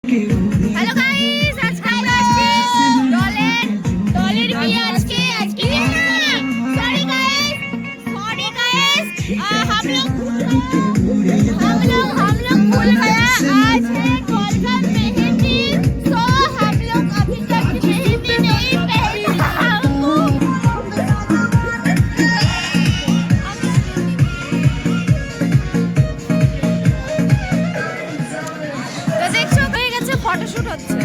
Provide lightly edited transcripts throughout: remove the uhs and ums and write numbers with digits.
Hello guys, আজকে আমরা আসছি ডলের বিয়ে। আজকে সরি গাইস हम लोग भूल गया। आज है डॉल का मेहंदी, तो हम लोग अभी तक मेहंदी नहीं पहनी। তো দেখছো হয়ে গেছে, ফটোশুট হচ্ছে।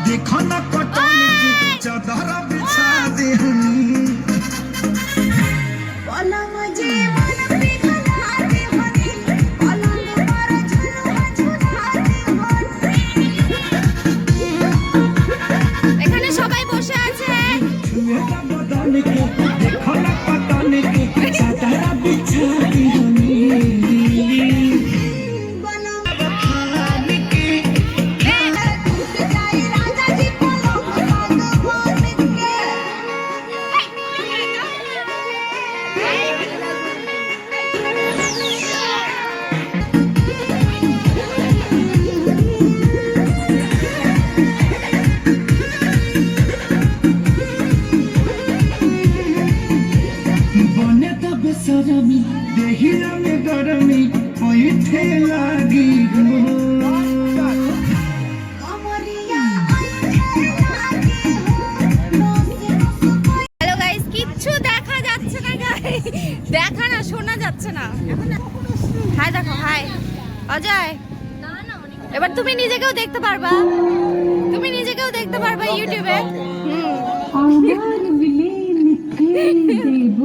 देखो ना कटौन की चादर बिछा दे हनी पलंग जे मन पे खला दे हनी पलंग पर झुलवा झुला दे हनी। এখানে সবাই বসে আছে। छुएगा बदन की देखो ना कटौन की चादर बिछा दे हनी सरमी देहिरा में गरमी ओइठे लागी हो कमरिया ओइठे लागी हो। হ্যালো গাইস, কিচ্ছু দেখা যাচ্ছে না গাইস, দেখা না শোনা যাচ্ছে না। হাই দেখো, হাই অজয়। এবার তুমি নিজেকেও দেখতে পারবা, ইউটিউবে। আমার বিলে লিখে দেব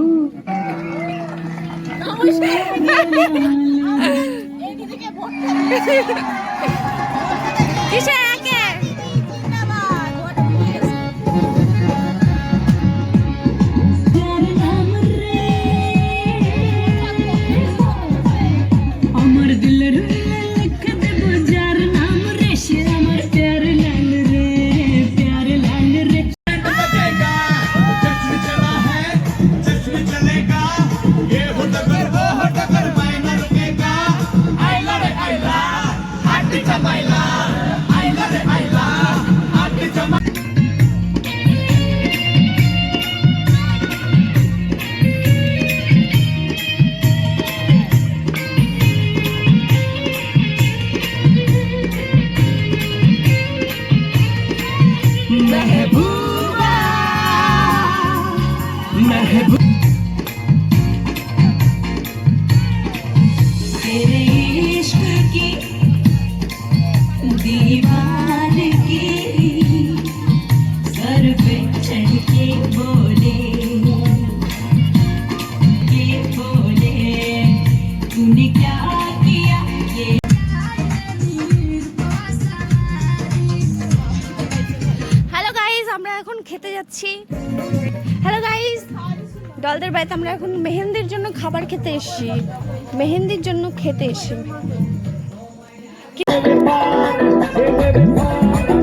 কিসে একে আমার দিলের লিখে দেব যার নাম রে সে আমার প্যার লাল রে প্যার লাল রে। जश्न चला है जश्न चलेगा ये हो टकर वो हो टकर मैं न रुकेगा आइला रे आइला हाटी जमाइला आइला रे आइला हाटी जमा। महबूबा महबूबा तेरे इश्क की दीवानगी सर पे चढ़ के बोले तूने क्या किया ये। হ্যালো গাইস, আমরা এখন খেতে যাচ্ছি। হ্যালো গাইস, ডলদের বাড়িতে আমরা এখন মেহেন্দির জন্য খাবার খেতে এসেছি, মেহেন্দির জন্য খেতে এসেছি।